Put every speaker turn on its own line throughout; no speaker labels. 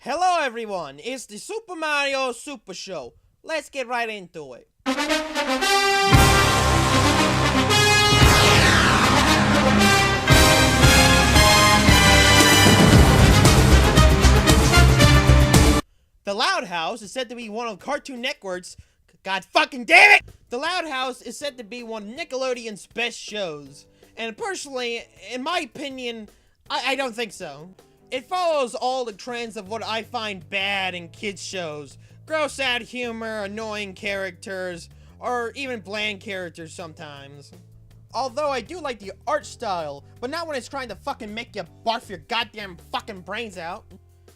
Hello everyone, it's the Super Mario Super Show. Let's get right into it. The Loud House is said to be one of Cartoon Network's... God fucking damn it! The Loud House is said to be one of Nickelodeon's best shows. And personally, in my opinion, I don't think so. It follows all the trends of what I find bad in kids shows. Gross out humor, annoying characters, or even bland characters sometimes. Although I do like the art style, but not when it's trying to fucking make you barf your goddamn fucking brains out.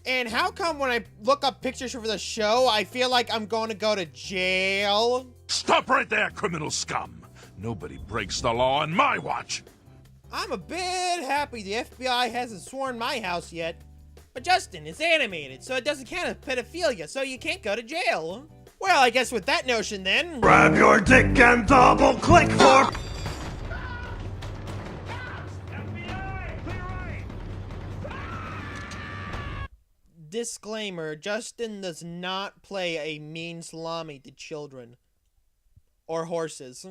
And how come when I look up pictures for the show, I feel like I'm going to go to jail?
Stop right there, criminal scum! Nobody breaks the law on my watch!
I'm a bit happy the FBI hasn't sworn my house yet. But Justin, it's animated, so it doesn't count as pedophilia, so you can't go to jail. Well, I guess with that notion then...
Grab your dick and double click for...
Disclaimer, Justin does not play a mean salami to children. Or horses.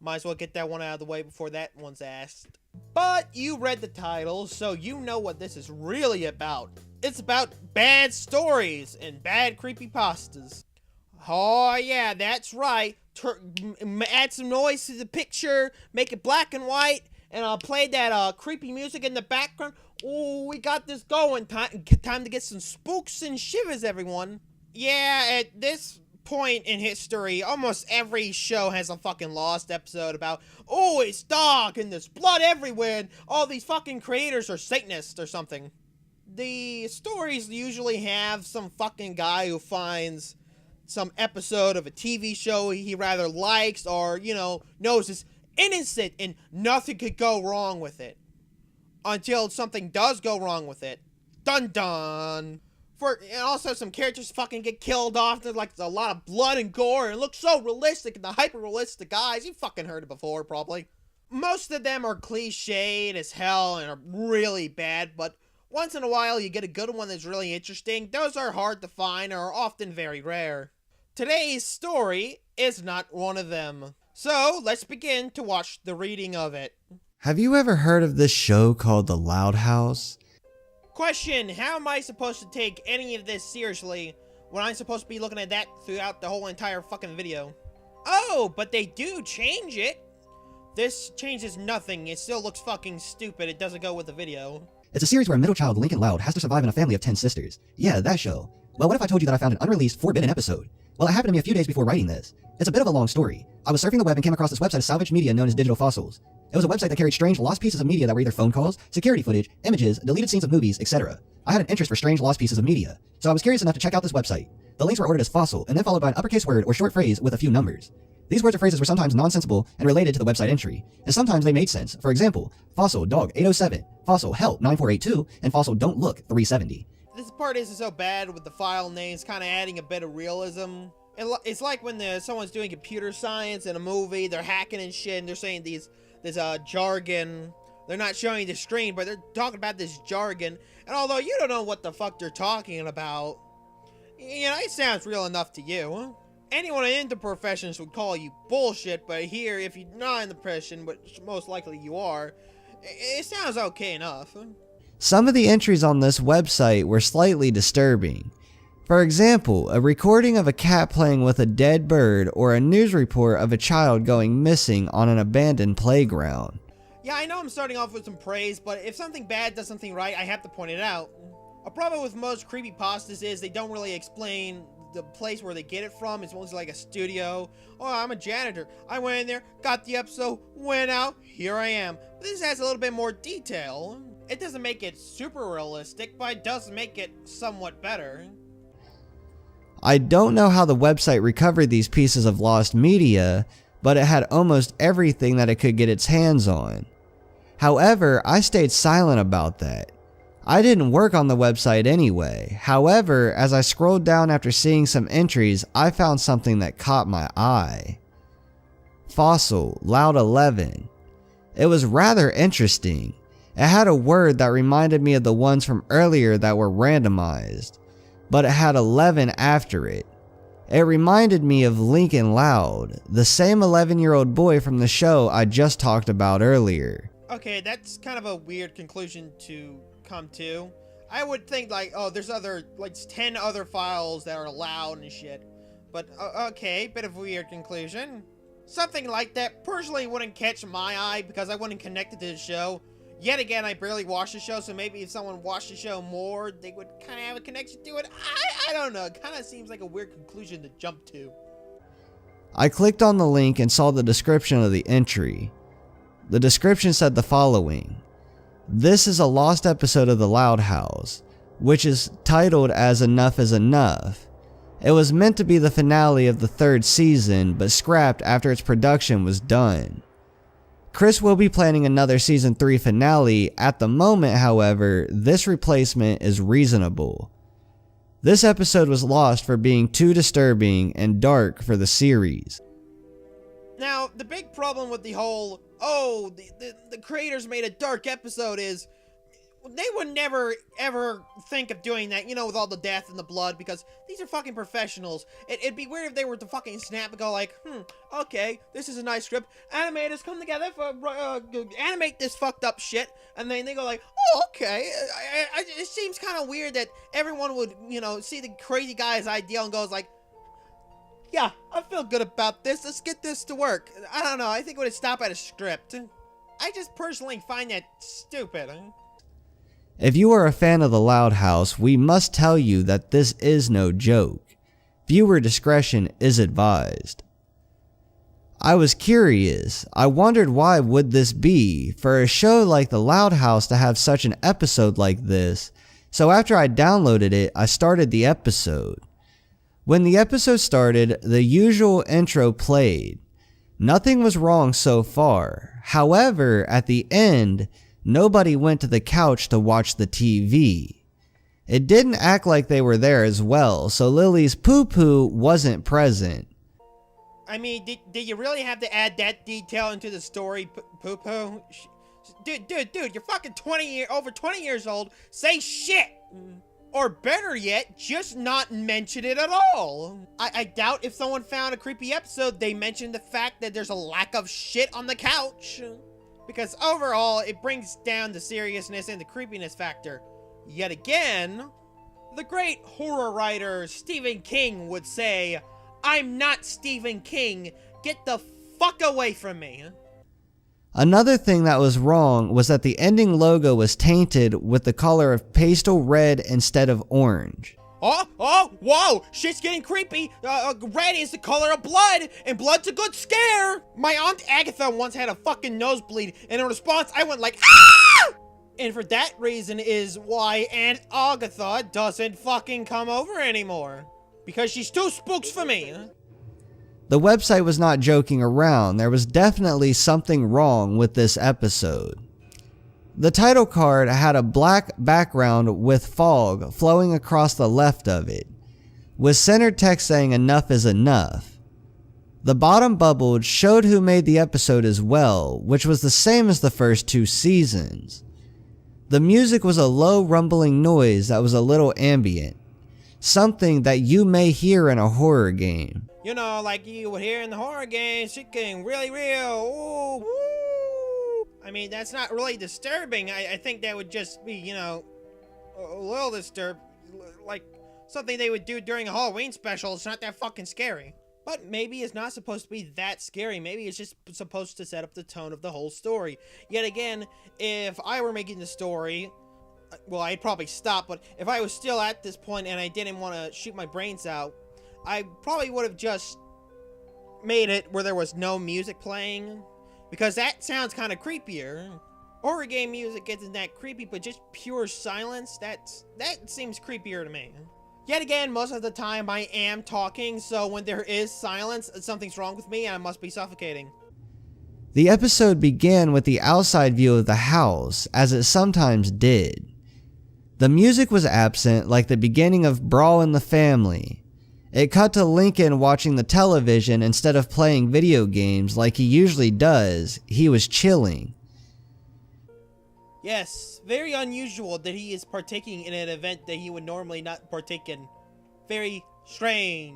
Might as well get that one out of the way before that one's asked. But you read the title, so you know what this is really about. It's about bad stories and bad creepypastas. Oh yeah, that's right. Add some noise to the picture, make it black and white, and I'll play that creepy music in the background. Oh, we got this going. Time to get some spooks and shivers, everyone. Yeah, at this point in history, almost every show has a fucking Lost episode about, oh, it's dark and there's blood everywhere and all these fucking creators are Satanists or something. The stories usually have some fucking guy who finds some episode of a TV show he rather likes or, you know, knows is innocent and nothing could go wrong with it. Until something does go wrong with it. Dun dun! And also some characters fucking get killed off. There's like a lot of blood and gore and it looks so realistic and the hyper-realistic guys. You fucking heard it before, probably. Most of them are cliched as hell and are really bad, but once in a while you get a good one that's really interesting. Those are hard to find and are often very rare. Today's story is not one of them. So, let's begin to watch the reading of it.
Have you ever heard of this show called The Loud House?
Question, how am I supposed to take any of this seriously when I'm supposed to be looking at that throughout the whole entire fucking video? Oh, but they do change it. This changes nothing. It still looks fucking stupid. It doesn't go with the video.
It's a series where a middle child, Lincoln Loud, has to survive in a family of 10 sisters. Yeah, that show. Well, what if I told you that I found an unreleased, forbidden episode? Well, it happened to me a few days before writing this. It's a bit of a long story. I was surfing the web and came across this website of salvaged media known as Digital Fossils. It was a website that carried strange, lost pieces of media that were either phone calls, security footage, images, deleted scenes of movies, etc. I had an interest for strange, lost pieces of media, so I was curious enough to check out this website. The links were ordered as fossil, and then followed by an uppercase word or short phrase with a few numbers. These words or phrases were sometimes nonsensical and related to the website entry, and sometimes they made sense. For example, fossil dog 807, fossil help 9482, and fossil don't look 370.
This part isn't so bad with the file names, kind of adding a bit of realism. It's like when someone's doing computer science in a movie, they're hacking and shit, and they're saying this jargon. They're not showing the screen, but they're talking about this jargon. And although you don't know what the fuck they're talking about, you know, it sounds real enough to you. Anyone in the professions would call you bullshit, but here, if you're not in the profession, which most likely you are, it sounds okay enough.
Some of the entries on this website were slightly disturbing. For example, a recording of a cat playing with a dead bird or a news report of a child going missing on an abandoned playground.
Yeah, I know I'm starting off with some praise, but if something bad does something right, I have to point it out. A problem with most creepypastas is they don't really explain the place where they get it from. It's mostly like a studio. Oh, I'm a janitor. I went in there, got the episode, went out, here I am. But this has a little bit more detail. It doesn't make it super realistic, but it does make it somewhat better.
I don't know how the website recovered these pieces of lost media, but it had almost everything that it could get its hands on. However, I stayed silent about that. I didn't work on the website anyway. However, as I scrolled down after seeing some entries, I found something that caught my eye. Fossil, Loud 11. It was rather interesting. It had a word that reminded me of the ones from earlier that were randomized, but it had 11 after it. It reminded me of Lincoln Loud, the same 11-year-old boy from the show I just talked about earlier.
Okay, that's kind of a weird conclusion to come to. I would think like, oh, there's like 10 other files that are loud and shit. But okay, bit of a weird conclusion. Something like that personally wouldn't catch my eye because I wouldn't connect it to the show. Yet again, I barely watch the show, so maybe if someone watched the show more, they would kind of have a connection to it. I don't know. It kind of seems like a weird conclusion to jump to.
I clicked on the link and saw the description of the entry. The description said the following: "This is a lost episode of The Loud House, which is titled as Enough is Enough. It was meant to be the finale of the 3rd season, but scrapped after its production was done. Chris will be planning another season 3 finale. At the moment, however, this replacement is reasonable. This episode was lost for being too disturbing and dark for the series."
Now, the big problem with the whole, oh, the creators made a dark episode is, they would never, ever think of doing that, you know, with all the death and the blood, because these are fucking professionals. It'd be weird if they were to fucking snap and go like, okay, this is a nice script. Animators come together for, animate this fucked up shit. And then they go like, oh, okay. It seems kind of weird that everyone would, you know, see the crazy guy's idea and goes like, yeah, I feel good about this. Let's get this to work. I don't know. I think it would stop at a script. I just personally find that stupid.
If you are a fan of The Loud House, we must tell you that this is no joke. Viewer discretion is advised. I was curious. I wondered why would this be for a show like The Loud House to have such an episode like this, so after I downloaded it, I started the episode. When the episode started, the usual intro played. Nothing was wrong so far. However, at the end, nobody went to the couch to watch the TV. It didn't act like they were there as well, so Lily's poo-poo wasn't present.
I mean, did you really have to add that detail into the story, poo-poo? Dude, you're fucking over 20 years old. Say shit! Or better yet, just not mention it at all. I doubt if someone found a creepy episode, they mentioned the fact that there's a lack of shit on the couch. Because overall, it brings down the seriousness and the creepiness factor. Yet again, the great horror writer Stephen King would say, "I'm not Stephen King, get the fuck away from me."
Another thing that was wrong was that the ending logo was tainted with the color of pastel red instead of orange.
Whoa, shit's getting creepy. Red is the color of blood, and blood's a good scare. My Aunt Agatha once had a fucking nosebleed, and in response, I went like, ah! And for that reason is why Aunt Agatha doesn't fucking come over anymore. Because she's too spooks for me.
The website was not joking around. There was definitely something wrong with this episode. The title card had a black background with fog flowing across the left of it, with centered text saying "Enough is enough." The bottom bubbled showed who made the episode as well, which was the same as the first 2 seasons. The music was a low rumbling noise that was a little ambient, something that you may hear in a horror game.
You know, like you would hear in the horror games, shit getting really real. Ooh, woo. I mean, that's not really disturbing. I think that would just be, you know, a little disturbed. Like something they would do during a Halloween special. It's not that fucking scary. But maybe it's not supposed to be that scary. Maybe it's just supposed to set up the tone of the whole story. Yet again, if I were making the story, well, I'd probably stop. But if I was still at this point and I didn't want to shoot my brains out, I probably would have just made it where there was no music playing. Because that sounds kind of creepier. Horror game music isn't that creepy, but just pure silence, that seems creepier to me. Yet again, most of the time I am talking, so when there is silence, something's wrong with me and I must be suffocating.
The episode began with the outside view of the house, as it sometimes did. The music was absent, like the beginning of Brawl in the Family. It cut to Lincoln watching the television instead of playing video games like he usually does. He was chilling.
Yes, very unusual that he is partaking in an event that he would normally not partake in. Very strange.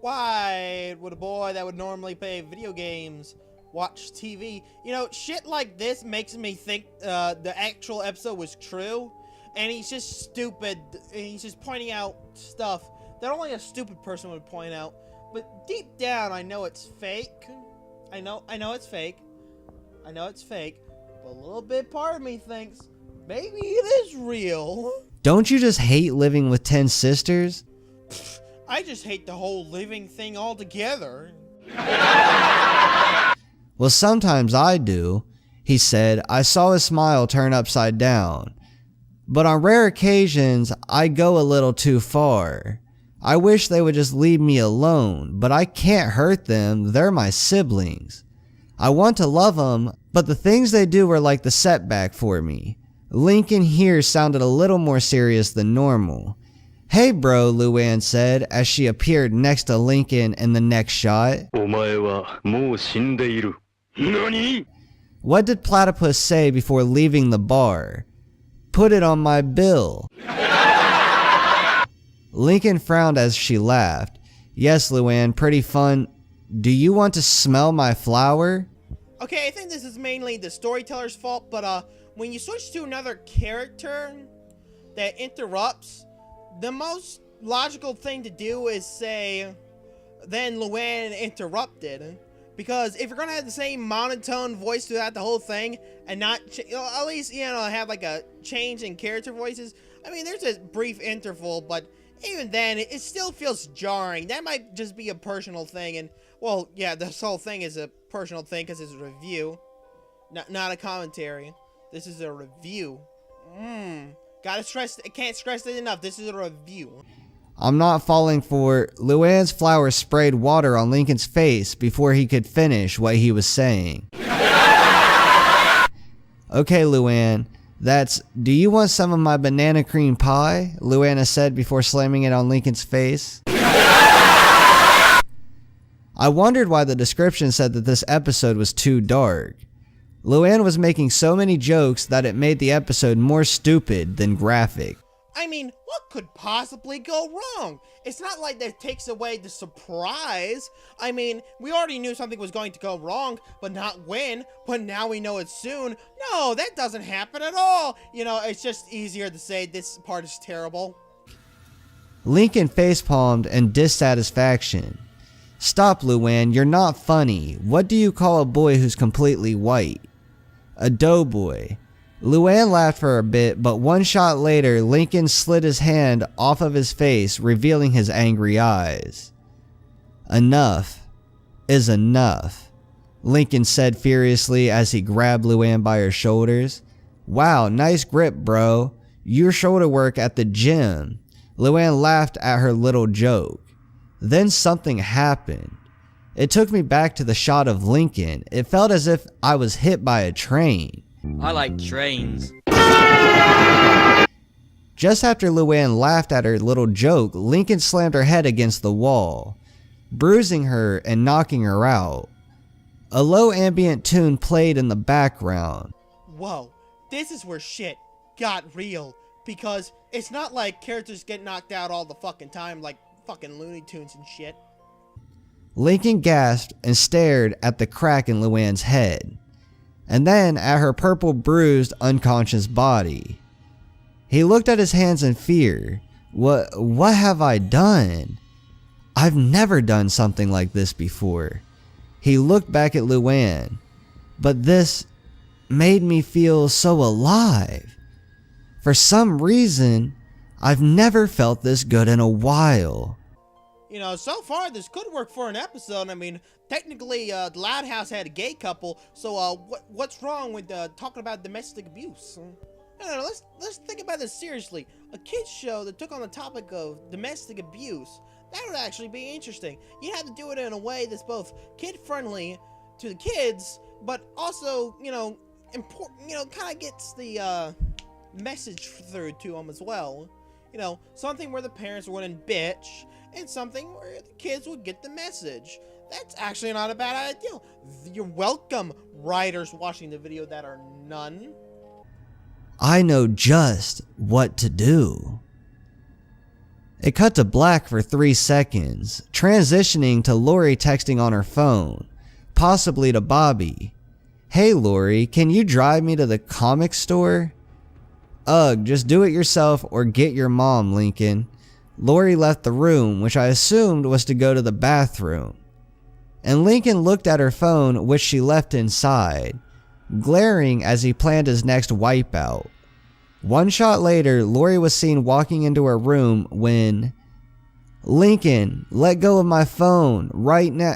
Why would a boy that would normally play video games watch TV? You know, shit like this makes me think the actual episode was true, and he's just stupid, and he's just pointing out stuff that only a stupid person would point out. But deep down, I know it's fake. I know it's fake. I know it's fake. But a little bit part of me thinks maybe it is real.
Don't you just hate living with 10 sisters?
I just hate the whole living thing altogether.
Well, sometimes I do, he said. I saw his smile turn upside down. But on rare occasions, I go a little too far. I wish they would just leave me alone, but I can't hurt them. They're my siblings. I want to love them, but the things they do are like the setback for me. Lincoln here sounded a little more serious than normal. Hey bro, Luann said as she appeared next to Lincoln in the next shot.
お前はもう死んでいる。何?
What did Platypus say before leaving the bar? Put it on my bill. Lincoln frowned as she laughed. Yes, Luann, pretty fun. Do you want to smell my flower?
Okay, I think this is mainly the storyteller's fault, but when you switch to another character that interrupts, the most logical thing to do is say, then Luann interrupted. Because if you're gonna have the same monotone voice throughout the whole thing, and not, at least, have like a change in character voices, I mean, there's a brief interval, but even then, it still feels jarring. That might just be a personal thing, and, well, yeah, this whole thing is a personal thing because it's a review, not a commentary. This is a review. Gotta stress, I can't stress it enough, this is a review.
I'm not falling for... Luann's flower sprayed water on Lincoln's face before he could finish what he was saying. Okay, Luann, that's... Do you want some of my banana cream pie? Luann said before slamming it on Lincoln's face. I wondered why the description said that this episode was too dark. Luann was making so many jokes that it made the episode more stupid than graphic.
I mean, what could possibly go wrong? It's not like that takes away the surprise. I mean, we already knew something was going to go wrong, but not when, but now we know it soon. No, that doesn't happen at all. It's just easier to say this part is terrible.
Lincoln facepalmed in dissatisfaction. Stop, Luann, you're not funny. What do you call a boy who's completely white? A doughboy. Luann laughed for a bit, but one shot later, Lincoln slid his hand off of his face, revealing his angry eyes. Enough is enough, Lincoln said furiously as he grabbed Luann by her shoulders. Wow, nice grip, bro. Your shoulder work at the gym. Luann laughed at her little joke. Then something happened. It took me back to the shot of Lincoln. It felt as if I was hit by a train.
I like trains.
Just after Luann laughed at her little joke, Lincoln slammed her head against the wall, bruising her and knocking her out. A low ambient tune played in the background.
Whoa, this is where shit got real. Because it's not like characters get knocked out all the fucking time like fucking Looney Tunes and shit.
Lincoln gasped and stared at the crack in Luann's head, and then at her purple bruised unconscious body. He looked at his hands in fear. What have I done? I've never done something like this before. He looked back at Luann, but this made me feel so alive. For some reason, I've never felt this good in a while.
So far this could work for an episode. I mean, technically, the Loud House had a gay couple, so what's wrong with talking about domestic abuse? I don't know, let's think about this seriously. A kids show that took on the topic of domestic abuse, that would actually be interesting. You'd have to do it in a way that's both kid-friendly to the kids, but also, important, kind of gets the message through to them as well. Something where the parents wouldn't bitch, and something where the kids would get the message. That's actually not a bad idea. You're welcome, writers watching the video that are none.
I know just what to do. It cut to black for 3 seconds, transitioning to Lori texting on her phone, possibly to Bobby. Hey Lori, can you drive me to the comic store? Ugh, just do it yourself or get your mom, Lincoln. Lori left the room, which I assumed was to go to the bathroom. And Lincoln looked at her phone, which she left inside, glaring as he planned his next wipeout. One shot later, Lori was seen walking into her room when... Lincoln, let go of my phone, right now.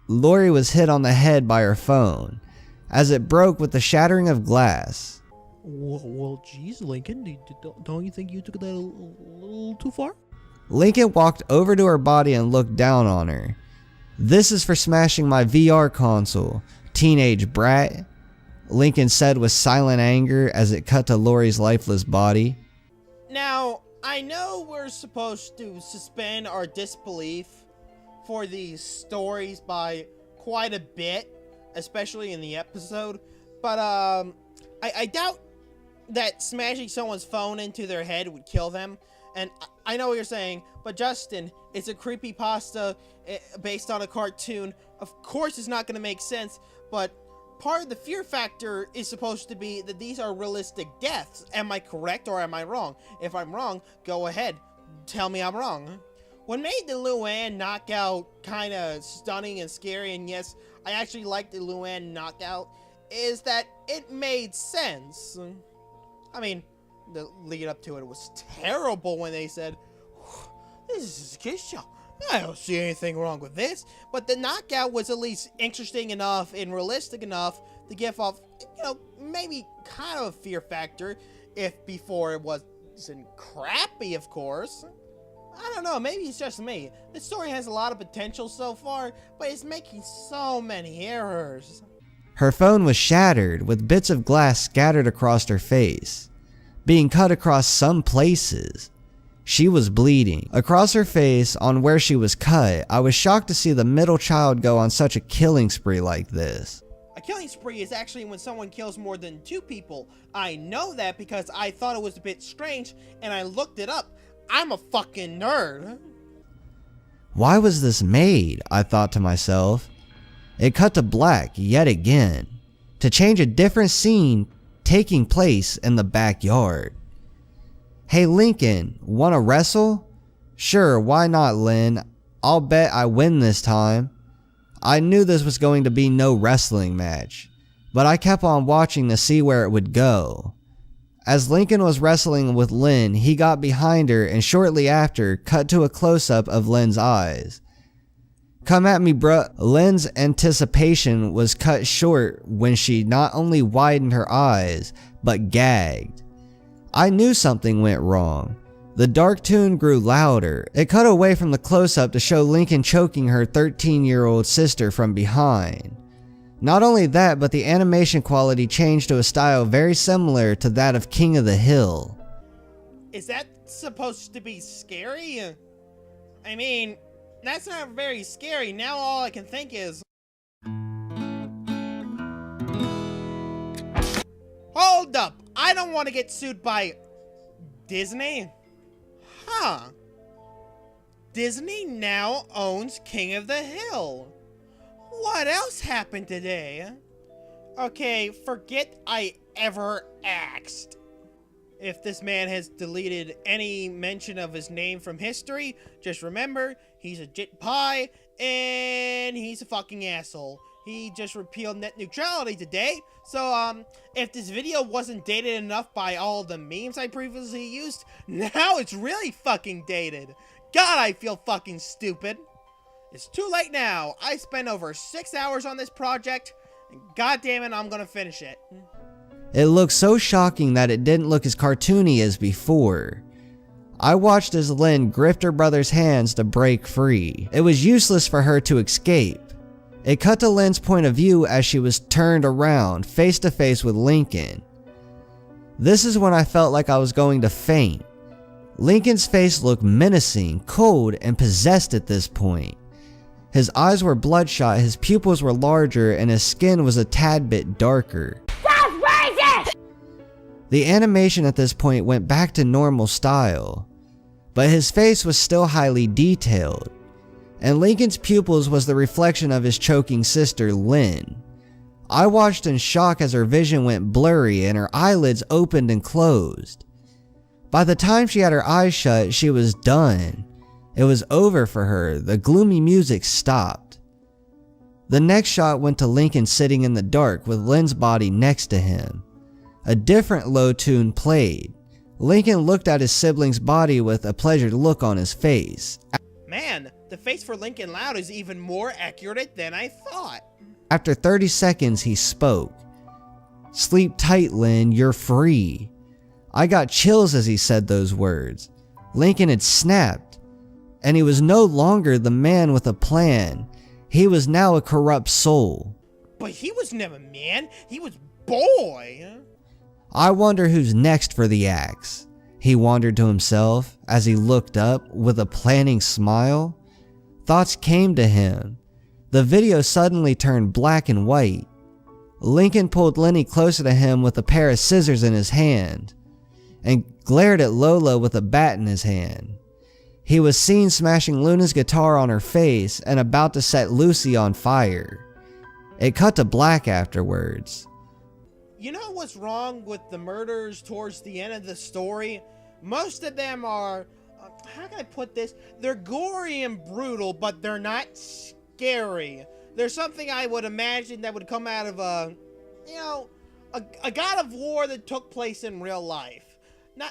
Lori was hit on the head by her phone, as it broke with the shattering of glass.
Well, geez, Lincoln, don't you think you took that a little too far?
Lincoln walked over to her body and looked down on her. This is for smashing my VR console, teenage brat, Lincoln said with silent anger as it cut to Lori's lifeless body.
Now, I know we're supposed to suspend our disbelief for these stories by quite a bit, especially in the episode, but I doubt that smashing someone's phone into their head would kill them. And I know what you're saying, but Justin, it's a creepypasta based on a cartoon. Of course it's not going to make sense, but part of the fear factor is supposed to be that these are realistic deaths. Am I correct or am I wrong? If I'm wrong, go ahead. Tell me I'm wrong. What made the Luann knockout kind of stunning and scary, and yes, I actually liked the Luann knockout, is that it made sense. I mean, the lead up to it was terrible when they said, this is a kid's show. I don't see anything wrong with this. But the knockout was at least interesting enough and realistic enough to give off, maybe kind of a fear factor, if before it wasn't crappy, of course. I don't know, maybe it's just me. This story has a lot of potential so far, but it's making so many errors.
Her phone was shattered with bits of glass scattered across her face, being cut across some places. She was bleeding. Across her face, on where she was cut, I was shocked to see the middle child go on such a killing spree like this.
A killing spree is actually when someone kills more than 2 people. I know that because I thought it was a bit strange, and I looked it up. I'm a fucking nerd.
Why was this made? I thought to myself. It cut to black yet again, to change a different scene taking place in the backyard. Hey Lincoln, wanna wrestle? Sure, why not, Lynn? I'll bet I win this time. I knew this was going to be no wrestling match, but I kept on watching to see where it would go. As Lincoln was wrestling with Lynn, he got behind her and shortly after cut to a close-up of Lynn's eyes. Come at me, bruh. Lynn's anticipation was cut short when she not only widened her eyes, but gagged. I knew something went wrong. The dark tune grew louder. It cut away from the close-up to show Lincoln choking her 13-year-old sister from behind. Not only that, but the animation quality changed to a style very similar to that of King of the Hill.
Is that supposed to be scary? I mean, that's not very scary. Now all I can think is... Hold up! I don't want to get sued by... Disney? Huh. Disney now owns King of the Hill. What else happened today? Okay, forget I ever asked. If this man has deleted any mention of his name from history, just remember, he's a jit pie, and he's a fucking asshole. He just repealed net neutrality today, so, if this video wasn't dated enough by all the memes I previously used, now it's really fucking dated. God, I feel fucking stupid. It's too late now. I spent over 6 hours on this project, and goddamn it, I'm gonna finish it.
It looked so shocking that it didn't look as cartoony as before. I watched as Lynn gripped her brother's hands to break free. It was useless for her to escape. It cut to Lynn's point of view as she was turned around, face to face with Lincoln. This is when I felt like I was going to faint. Lincoln's face looked menacing, cold, and possessed at this point. His eyes were bloodshot, his pupils were larger, and his skin was a tad bit darker. The animation at this point went back to normal style, but his face was still highly detailed, and Lincoln's pupils was the reflection of his choking sister, Lynn. I watched in shock as her vision went blurry and her eyelids opened and closed. By the time she had her eyes shut, she was done. It was over for her. The gloomy music stopped. The next shot went to Lincoln sitting in the dark with Lynn's body next to him. A different low tune played. Lincoln looked at his sibling's body with a pleasured look on his face.
Man, the face for Lincoln Loud is even more accurate than I thought.
After 30 seconds, he spoke. "Sleep tight, Lynn, you're free." I got chills as he said those words. Lincoln had snapped, and he was no longer the man with a plan. He was now a corrupt soul.
But he was never man, he was boy.
I wonder who's next for the axe, he wondered to himself as he looked up with a planning smile. Thoughts came to him. The video suddenly turned black and white. Lincoln pulled Lenny closer to him with a pair of scissors in his hand and glared at Lola with a bat in his hand. He was seen smashing Luna's guitar on her face and about to set Lucy on fire. It cut to black afterwards.
You know what's wrong with the murders towards the end of the story? Most of them are, how can I put this? They're gory and brutal, but they're not scary. There's something I would imagine that would come out of a God of War that took place in real life.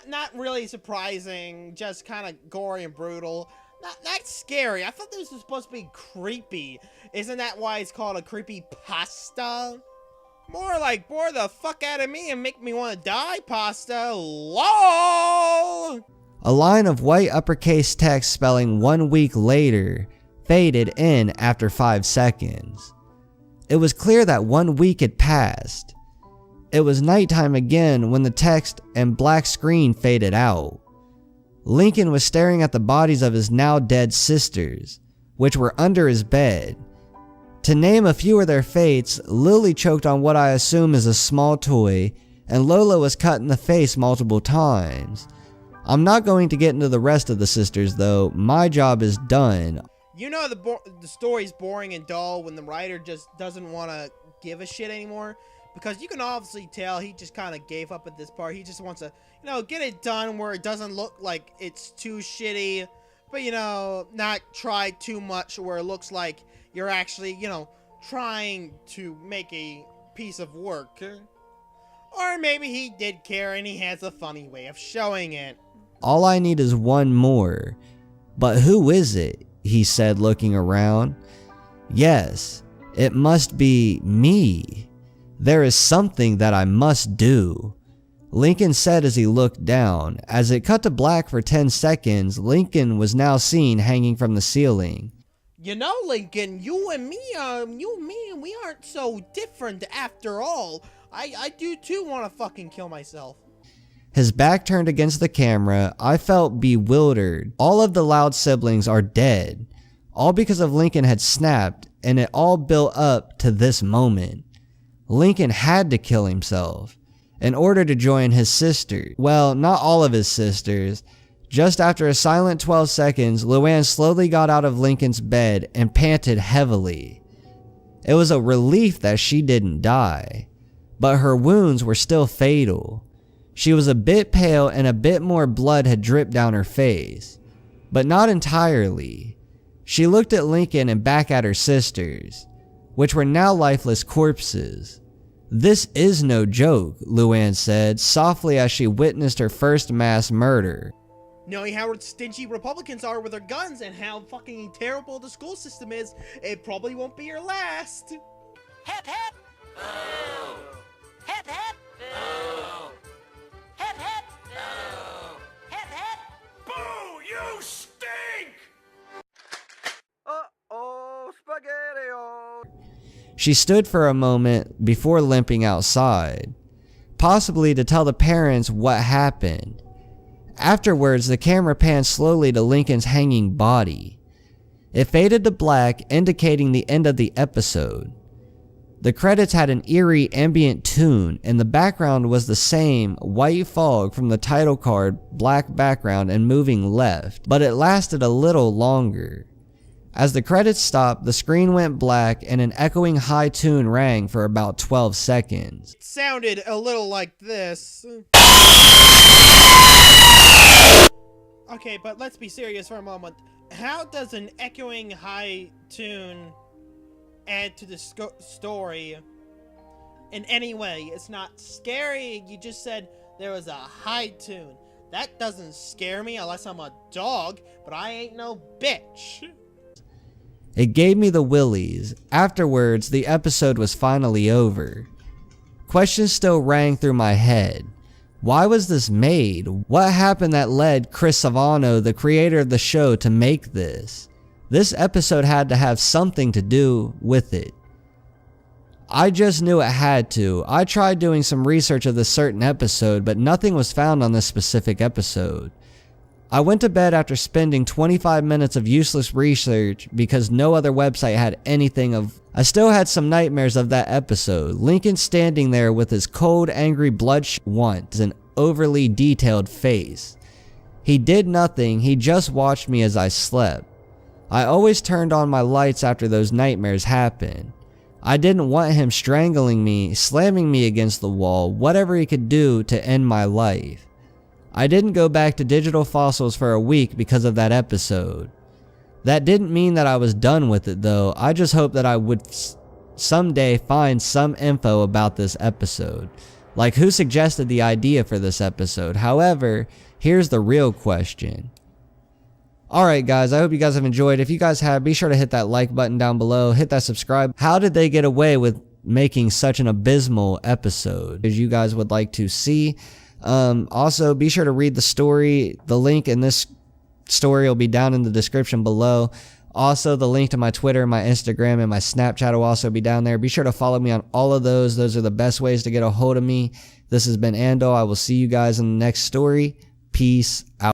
Not really surprising, just kind of gory and brutal. Not scary. I thought this was supposed to be creepy. Isn't that why it's called a creepy pasta? More like bore the fuck out of me and make me want to die pasta. LOL!
A line of white uppercase text spelling 1 week later faded in after 5 seconds. It was clear that 1 week had passed. It was nighttime again when the text and black screen faded out. Lincoln was staring at the bodies of his now dead sisters, which were under his bed. To name a few of their fates, Lily choked on what I assume is a small toy, and Lola was cut in the face multiple times. I'm not going to get into the rest of the sisters though, my job is done.
You know the story's boring and dull when the writer just doesn't want to give a shit anymore? Because you can obviously tell he just kind of gave up at this part. He just wants to, get it done where it doesn't look like it's too shitty, but, not try too much where it looks like you're actually, trying to make a piece of work. Or maybe he did care and he has a funny way of showing it.
All I need is one more. But who is it? He said, looking around. Yes, it must be me. There is something that I must do. Lincoln said as he looked down. As it cut to black for 10 seconds, Lincoln was now seen hanging from the ceiling.
Lincoln, you and me, we aren't so different after all. I do too want to fucking kill myself.
His back turned against the camera. I felt bewildered. All of the Loud siblings are dead. All because of Lincoln had snapped, and it all built up to this moment. Lincoln had to kill himself in order to join his sister. Well, not all of his sisters. Just after a silent 12 seconds, Luann slowly got out of Lincoln's bed and panted heavily. It was a relief that she didn't die, but her wounds were still fatal. She was a bit pale and a bit more blood had dripped down her face, but not entirely. She looked at Lincoln and back at her sisters, which were now lifeless corpses. "This is no joke," Luann said softly as she witnessed her first mass murder.
Knowing how stingy Republicans are with their guns and how fucking terrible the school system is, it probably won't be your last.
Hip hip! Boo! Hip hip! Boo! Hip hip! Boo! Hip hip!
Boo! You stink!
Uh-oh, spaghetti-o!
She stood for a moment before limping outside, possibly to tell the parents what happened. Afterwards, the camera panned slowly to Lincoln's hanging body. It faded to black, indicating the end of the episode. The credits had an eerie ambient tune, and the background was the same white fog from the title card, black background and moving left, but it lasted a little longer. As the credits stopped, the screen went black and an echoing high tune rang for about 12 seconds.
It sounded a little like this. Okay, but let's be serious for a moment. How does an echoing high tune add to the story in any way? It's not scary. You just said there was a high tune. That doesn't scare me unless I'm a dog, but I ain't no bitch.
It gave me the willies. Afterwards, the episode was finally over. Questions still rang through my head. Why was this made? What happened that led Chris Savano, the creator of the show, to make this? This episode had to have something to do with it. I just knew it had to. I tried doing some research of this certain episode, but nothing was found on this specific episode. I went to bed after spending 25 minutes of useless research because no other website had anything of... I still had some nightmares of that episode. Lincoln standing there with his cold, angry, bloodshot want, an overly detailed face. He did nothing, he just watched me as I slept. I always turned on my lights after those nightmares happened. I didn't want him strangling me, slamming me against the wall, whatever he could do to end my life. I didn't go back to Digital Fossils for a week because of that episode. That didn't mean that I was done with it though. I just hoped that I would someday find some info about this episode. Like who suggested the idea for this episode. However, here's the real question. Alright guys, I hope you guys have enjoyed. If you guys have, be sure to hit that like button down below. Hit that subscribe. How did they get away with making such an abysmal episode as you guys would like to see? Also, be sure to read the story. The link in this story will be down in the description below. Also, the link to my Twitter, my Instagram, and my Snapchat will also be down there. Be sure to follow me on all of those. Those are the best ways to get a hold of me. This has been Andal. I will see you guys in the next story. Peace out.